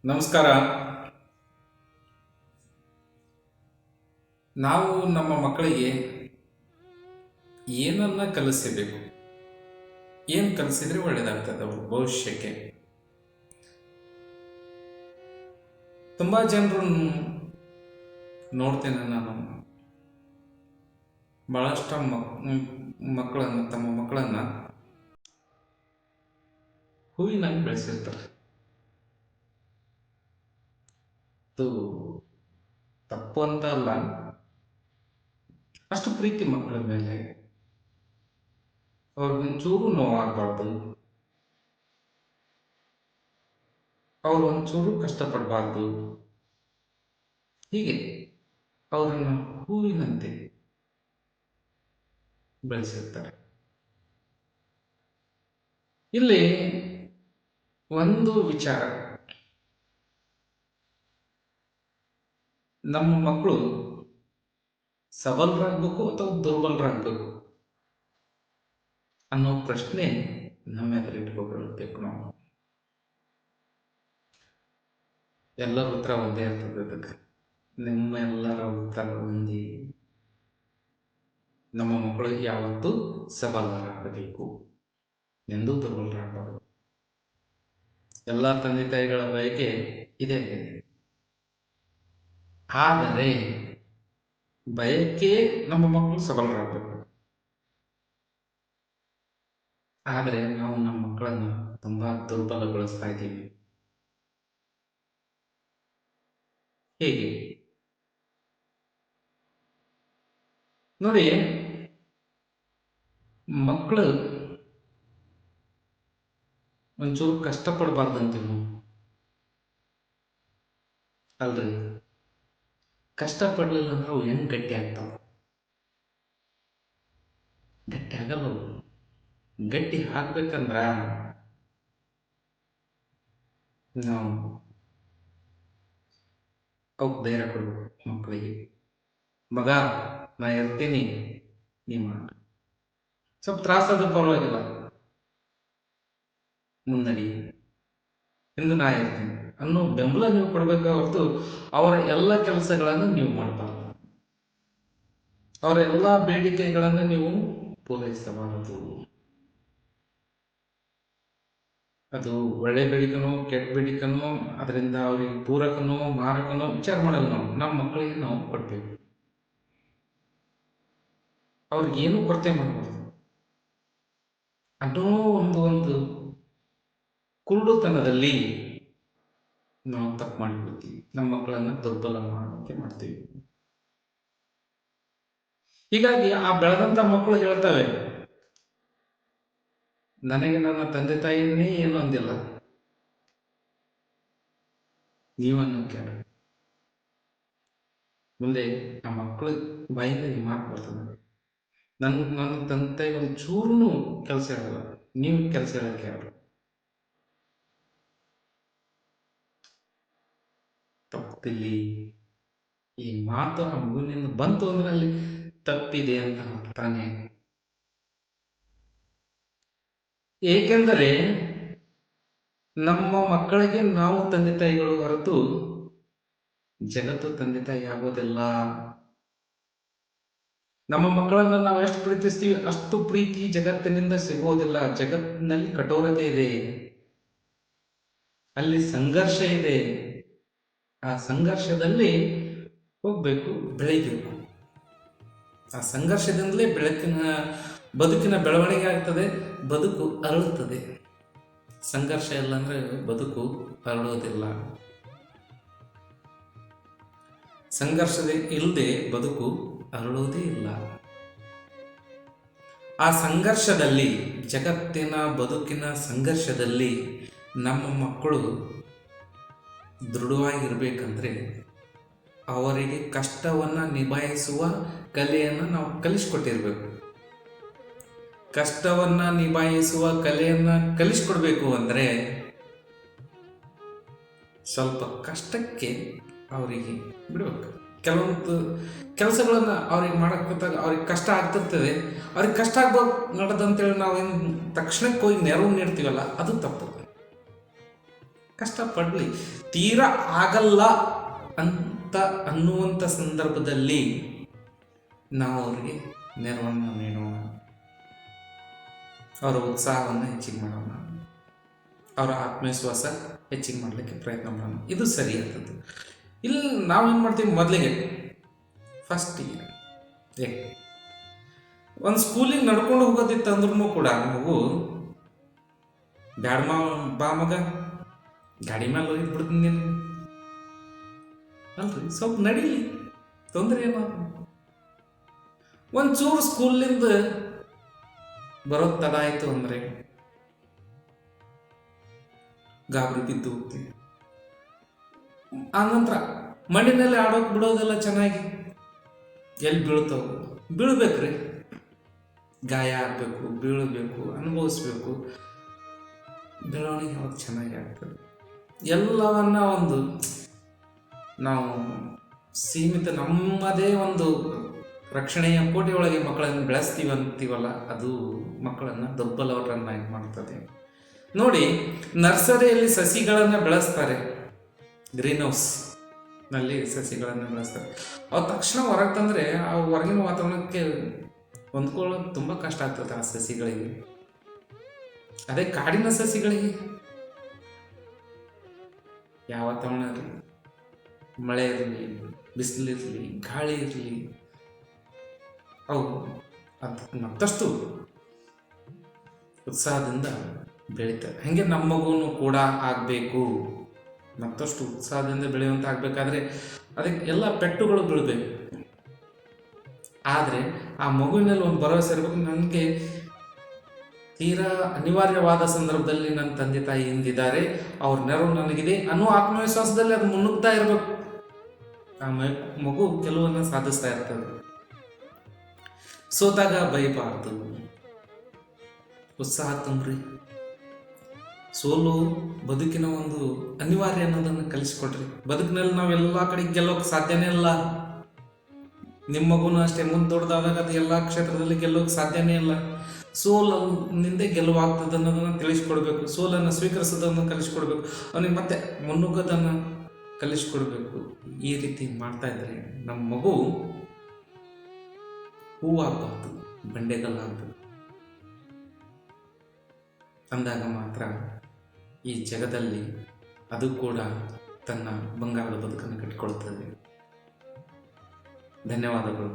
ನಮಸ್ಕಾರ. ನಾವು ನಮ್ಮ ಮಕ್ಕಳಿಗೆ ಏನನ್ನ ಕಲಿಸಬೇಕು, ಏನು ಕಲಿಸಿದ್ರೆ ಒಳ್ಳೇದಾಗ್ತದೆ ಅವ್ರ ಭವಿಷ್ಯಕ್ಕೆ. ತುಂಬಾ ಜನರು ನೋಡ್ತೇನೆ ನಾನು, ಬಹಳಷ್ಟು ಮಕ್ಕಳನ್ನ ತಮ್ಮ ಮಕ್ಕಳನ್ನ ಹೂವಿನಾಗಿ ಬೆಳೆಸಿರ್ತಾರೆ. ಅದು ತಪ್ಪು ಅಂತ ಅಲ್ಲ, ಅಷ್ಟು ಪ್ರೀತಿ ಮಕ್ಕಳ ಮೇಲೆ, ಅವ್ರಿಗೊಂಚೂರು ನೋವಾಗಬಾರ್ದು, ಅವ್ರು ಒಂಚೂರು ಕಷ್ಟಪಡಬಾರ್ದು. ಹೀಗೆ ಅವರನ್ನು ಹೂವಿನಂತೆ ಬೆಳೆಸಿರ್ತಾರೆ. ಇಲ್ಲಿ ಒಂದು ವಿಚಾರ, ನಮ್ಮ ಮಕ್ಕಳು ಸಬಲರಾಗಬೇಕು ಅಥವಾ ದುರ್ಬಲರಾಗಬೇಕು ಅನ್ನೋ ಪ್ರಶ್ನೆ ನಮ್ಮ ಎದುರು ಇಟ್ಕೋಬೇಕು. ನಾವು ಎಲ್ಲರ ಉತ್ತರ ಒಂದೇ ಇರ್ತದೆ. ಅದಕ್ಕೆ ನಿಮ್ಮ ಎಲ್ಲರ ಉತ್ತರ ಒಂದೇ. ನಮ್ಮ ಮಕ್ಕಳು ಯಾವತ್ತೂ ಸಬಲರಾಗಬೇಕು, ಎಂದೂ ದುರ್ಬಲರಾಗಬಾರದು. ಎಲ್ಲ ತಂದೆ ತಾಯಿಗಳ ಬಯಕೆ ಇದೆ. ಆದರೆ ಬಯಕೆ ನಮ್ಮ ಮಕ್ಕಳು ಸಬಲರಾಗಬೇಕು. ಆದರೆ ನಾವು ನಮ್ಮ ಮಕ್ಕಳನ್ನು ತುಂಬಾ ದುರ್ಬಲಗೊಳಿಸ್ತಾ ಇದ್ದೀವಿ. ಹೇಗೆ ನೋಡಿ, ಮಕ್ಕಳು ಒಂಚೂರು ಕಷ್ಟಪಡಬಾರ್ದಂತೀವಿ ನಾವು, ಅಲ್ರಿ? ಕಷ್ಟಪಡಲಿಲ್ಲ ಅಂದ್ರೆ ಅವು ಹೆಂಗ್ ಗಟ್ಟಿ ಆಗ್ತಾವ? ಗಟ್ಟಿ ಆಗಲ್ಲ. ಗಟ್ಟಿ ಹಾಕ್ಬೇಕಂದ್ರ ನಾವು ಅವಕ್ಕೆ ಧೈರ್ಯ ಕೊಡ್ಬೇಕು. ಮಕ್ಕಳಿಗೆ, ಮಗ ನಾ ಇರ್ತೀನಿ, ನಿಮ್ಮ ಸ್ವಲ್ಪ ತ್ರಾಸಾದ್ರೂ ಪರವಾಗಿಲ್ಲ, ಮುನ್ನಡಿ, ಎಂದು ನಾ ಇರ್ತೀನಿ ಅನ್ನೋ ಬೆಂಬಲ ನೀವು ಕೊಡ್ಬೇಕು ಹೊರತು ಅವರ ಎಲ್ಲ ಕೆಲಸಗಳನ್ನು ನೀವು ಮಾಡಬಾರ್ದು, ಅವರ ಎಲ್ಲ ಬೇಡಿಕೆಗಳನ್ನು ನೀವು ಪೂರೈಸಬಾರದು. ಅದು ಒಳ್ಳೆ ಬೇಡಿಕೆನೋ ಕೆಟ್ಟ ಬೇಡಿಕೆನೋ, ಅದರಿಂದ ಅವ್ರಿಗೆ ಪೂರಕನೋ ಮಾರಕನೋ ವಿಚಾರ ಮಾಡಲ್ಲ. ನಮ್ಮ ಮಕ್ಕಳಿಗೆ ನಾವು ಕೊಡ್ಬೇಕು, ಅವ್ರಿಗೇನು ಕೊರತೆ ಮಾಡಬಾರ್ದು ಅನ್ನೋ ಒಂದು ಕುರುಡುತನದಲ್ಲಿ ನಾವು ತಪ್ಪು ಮಾಡಿಬಿಡ್ತೀವಿ. ನಮ್ಮ ಮಕ್ಕಳನ್ನ ದುರ್ಬಲ ಮಾಡೋಕೆ ಮಾಡ್ತೀವಿ. ಹೀಗಾಗಿ ಆ ಬೆಳೆದಂತ ಮಕ್ಕಳು ಹೇಳ್ತವೆ, ನನಗೆ ನನ್ನ ತಂದೆ ತಾಯಿಯನ್ನೇ ಏನು ಅಂದಿಲ್ಲ, ನೀವನ್ನು ಕೇಳ. ಮುಂದೆ ಆ ಮಕ್ಕಳು ಬಾಯಿಂದ ಈ ಮಾತು ಬರ್ತದೆ, ನನ್ನ ತಂದೆ ತಾಯಿ ಒಂದು ಚೂರು ಕೆಲಸ ಹೇಳಲ್ಲ, ನೀವು ಕೆಲಸ ಹೇಳಕ್ಕೆ ಯಾರು? ತಪ್ಪಿಲ್ಲಿ ಈ ಮಾತು ಆ ಮಗುವಿನಿಂದ ಬಂತು ಅಂದ್ರೆ ಅಲ್ಲಿ ತಪ್ಪಿದೆ ಅಂತ ತಾನೇ. ಏಕೆಂದರೆ ನಮ್ಮ ಮಕ್ಕಳಿಗೆ ನಾವು ತಂದೆ ತಾಯಿಗಳು ಹೊರತು ಜಗತ್ತು ತಂದೆ ತಾಯಿ ಆಗೋದಿಲ್ಲ. ನಮ್ಮ ಮಕ್ಕಳನ್ನ ನಾವು ಎಷ್ಟು ಪ್ರೀತಿಸ್ತೀವಿ ಅಷ್ಟು ಪ್ರೀತಿ ಜಗತ್ತಿನಿಂದ ಸಿಗೋದಿಲ್ಲ. ಜಗತ್ತಿನಲ್ಲಿ ಕಠೋರತೆ ಇದೆ, ಅಲ್ಲಿ ಸಂಘರ್ಷ ಇದೆ. ಆ ಸಂಘರ್ಷದಲ್ಲಿ ಹೋಗ್ಬೇಕು, ಬೆಳೀಬೇಕು. ಆ ಸಂಘರ್ಷದಿಂದಲೇ ಬದುಕಿನ ಬೆಳವಣಿಗೆ ಆಗ್ತದೆ, ಬದುಕು ಅರಳುತ್ತದೆ. ಸಂಘರ್ಷ ಇಲ್ಲ ಅಂದ್ರೆ ಬದುಕು ಅರಳೋದಿಲ್ಲ. ಸಂಘರ್ಷದ ಇಲ್ಲದೆ ಬದುಕು ಅರಳೋದೇ ಇಲ್ಲ. ಆ ಸಂಘರ್ಷದಲ್ಲಿ, ಜಗತ್ತಿನ ಬದುಕಿನ ಸಂಘರ್ಷದಲ್ಲಿ ನಮ್ಮ ಮಕ್ಕಳು ದೃಢವಾಗಿರ್ಬೇಕಂದ್ರೆ ಅವರಿಗೆ ಕಷ್ಟವನ್ನು ನಿಭಾಯಿಸುವ ಕಲೆಯನ್ನು ನಾವು ಕಲಿಸ್ಕೊಟ್ಟಿರ್ಬೇಕು. ಕಷ್ಟವನ್ನು ನಿಭಾಯಿಸುವ ಕಲೆಯನ್ನು ಕಲಿಸ್ಕೊಡ್ಬೇಕು ಅಂದರೆ ಸ್ವಲ್ಪ ಕಷ್ಟಕ್ಕೆ ಅವರಿಗೆ ಬಿಡಬೇಕು. ಕೆಲವೊಂದು ಕೆಲಸಗಳನ್ನು ಅವ್ರಿಗೆ ಮಾಡಕ್ಕಾಗ ಅವ್ರಿಗೆ ಕಷ್ಟ ಆಗ್ತಿರ್ತದೆ. ಅವ್ರಿಗೆ ಕಷ್ಟ ಆಗ್ಬೋದು ನಡೆದಂತೇಳಿ ನಾವೇನು ತಕ್ಷಣಕ್ಕೆ ಹೋಗಿ ನೆರವು ನೀಡ್ತೀವಲ್ಲ, ಅದು ತಪ್ಪು. ಕಷ್ಟಪಡಲಿ. ತೀರಾ ಆಗಲ್ಲ ಅಂತ ಅನ್ನುವಂಥ ಸಂದರ್ಭದಲ್ಲಿ ನಾವು ಅವರಿಗೆ ನೆರವನ್ನು ನೀಡೋಣ, ಅವರ ಉತ್ಸಾಹವನ್ನು ಹೆಚ್ಚಿಗೆ ಮಾಡೋಣ, ಅವರ ಆತ್ಮವಿಶ್ವಾಸ ಹೆಚ್ಚಿಗೆ ಮಾಡಲಿಕ್ಕೆ ಪ್ರಯತ್ನ ಮಾಡೋಣ. ಇದು ಸರಿಯಾದದ್ದು. ಇಲ್ಲಿ ನಾವೇನು ಮಾಡ್ತೀವಿ, ಮೊದಲಿಗೆ ಫಸ್ಟಿಗೆ ಒಂದು ಸ್ಕೂಲಿಗೆ ನಡ್ಕೊಂಡು ಹೋಗೋದಿತ್ತು ಅಂದ್ರೂ ಕೂಡ ಮಗು ಬ್ಯಾಡ ಬಾ ಮಗ, ಗಾಡಿ ಮೇಲೆ ಹೋಗಿ ಬಿಡ್ತೀನಿ ನೀನು ಅಲ್ರಿ, ಸ್ವಲ್ಪ ನಡೀಲಿ, ತೊಂದರೆ ಏನೋ. ಒಂಚೂರು ಸ್ಕೂಲಿಂದ ಬರೋದು ತಡ ಆಯಿತು ಅಂದರೆ ಗಾಬರಿ ಬಿದ್ದು ಹೋಗ್ತೀವಿ. ಆನಂತರ ಮಣ್ಣಿನಲ್ಲಿ ಆಡೋಕೆ ಬಿಡೋದೆಲ್ಲ ಚೆನ್ನಾಗಿ ಎಲ್ಲಿ ಬೀಳ್ತಾವ, ಬೀಳ್ಬೇಕ್ರಿ, ಗಾಯ ಆಗಬೇಕು, ಬೀಳಬೇಕು, ಅನುಭವಿಸ್ಬೇಕು. ಬೆಳವಣಿಗೆ ಯಾವಾಗ ಚೆನ್ನಾಗಿ ಆಗ್ತದೆ. ಎಲ್ಲವನ್ನ ಒಂದು ನಾವು ಸೀಮಿತ ನಮ್ಮದೇ ಒಂದು ರಕ್ಷಣೆಯ ಕೋಟೆಯೊಳಗೆ ಮಕ್ಕಳನ್ನು ಬೆಳೆಸ್ತೀವಿ ಅಂತೀವಲ್ಲ, ಅದು ಮಕ್ಕಳನ್ನು ದಬ್ಬಲವರನ್ನಾಗಿ ಮಾಡ್ತದೆ. ನೋಡಿ, ನರ್ಸರಿಯಲ್ಲಿ ಸಸಿಗಳನ್ನು ಬೆಳೆಸ್ತಾರೆ, ಗ್ರೀನ್ ಹೌಸ್ ನಲ್ಲಿ ಸಸಿಗಳನ್ನು ಬೆಳೆಸ್ತಾರೆ. ಅವು ತಕ್ಷಣ ಹೊರಗೆ ತಂದರೆ ಆ ಹೊರಗಿನ ವಾತಾವರಣಕ್ಕೆ ಹೊಂದ್ಕೊಳ್ಳೋದು ತುಂಬ ಕಷ್ಟ ಆಗ್ತದೆ ಆ ಸಸಿಗಳಿಗೆ. ಅದೇ ಕಾಡಿನ ಸಸಿಗಳಿಗೆ ಯಾವ ವಾತಾವರಣ ಇರಲಿ, ಮಳೆ ಇರಲಿ, ಬಿಸಿಲಿರಲಿ, ಗಾಳಿ ಇರಲಿ, ಅವು ಅದು ಮತ್ತಷ್ಟು ಉತ್ಸಾಹದಿಂದ ಬೆಳೀತಾರೆ. ಹಾಗೆ ನಮ್ಮ ಮಗುನು ಕೂಡ ಆಗಬೇಕು, ಮತ್ತಷ್ಟು ಉತ್ಸಾಹದಿಂದ ಬೆಳೆಯುವಂತ ಆಗಬೇಕಾದ್ರೆ ಅದಕ್ಕೆ ಎಲ್ಲ ಪೆಟ್ಟುಗಳು ಬೀಳಬೇಕು. ಆದರೆ ಆ ಮಗುವಿನಲ್ಲಿ ಒಂದು ಭರವಸೆ ಇರಬೇಕು, ನನಗೆ ತೀರಾ ಅನಿವಾರ್ಯವಾದ ಸಂದರ್ಭದಲ್ಲಿ ನನ್ನ ತಂದೆ ತಾಯಿ ಹಿಂದಿದ್ದಾರೆ, ಅವ್ರ ನೆರವು ನನಗಿದೆ ಅನ್ನೋ ಆತ್ಮವಿಶ್ವಾಸದಲ್ಲಿ ಅದು ಮುನ್ನುಗ್ತಾ ಇರಬೇಕು. ಆ ಮಗು ಕೆಲವನ್ನ ಸಾಧಿಸ್ತಾ ಇರ್ತದೆ. ಸೋತಾಗ ಬೈಬಾರ್ದು, ಉತ್ಸಾಹ ತುಂಬ್ರಿ. ಸೋಲು ಬದುಕಿನ ಒಂದು ಅನಿವಾರ್ಯ ಅನ್ನೋದನ್ನು ಕಲಿಸ್ಕೊಡ್ರಿ. ಬದುಕಿನಲ್ಲಿ ನಾವೆಲ್ಲ ಕಡೆ ಗೆಲ್ಲೋಕೆ ಸಾಧ್ಯನೇ ಇಲ್ಲ. ನಿಮ್ಮ ಮಗುನು ಅಷ್ಟೇ, ಮುಂದೆ ದೊಡ್ಡದಾದಾಗ ಅದು ಎಲ್ಲ ಕ್ಷೇತ್ರದಲ್ಲಿ ಗೆಲ್ಲೋಕೆ ಸಾಧ್ಯನೇ ಇಲ್ಲ. ಸೋಲಿನಿಂದ ಗೆಲುವಾಗ್ತದೆ ಅನ್ನೋದನ್ನು ತಿಳಿಸ್ಕೊಡ್ಬೇಕು, ಸೋಲನ್ನು ಸ್ವೀಕರಿಸೋದನ್ನು ಕಲಿಸ್ಕೊಡ್ಬೇಕು, ಅವನಿಗೆ ಮತ್ತೆ ಮುನ್ನುಗ್ಗೋದನ್ನು ಕಲಿಸ್ಕೊಡ್ಬೇಕು. ಈ ರೀತಿ ಮಾಡ್ತಾ ಇದ್ರೆ ನಮ್ಮ ಮಗು ಹೂವಾಗಬಾರ್ದು, ಬಂಡೆಗಲ್ಲಾಗಬೇಕು. ಅಂದಾಗ ಮಾತ್ರ ಈ ಜಗದಲ್ಲಿ ಅದು ಕೂಡ ತನ್ನ ಬಂಗಾರದ ಬದುಕನ್ನು ಕಟ್ಟಿಕೊಳ್ಳುತ್ತದೆ. ಧನ್ಯವಾದಗಳು.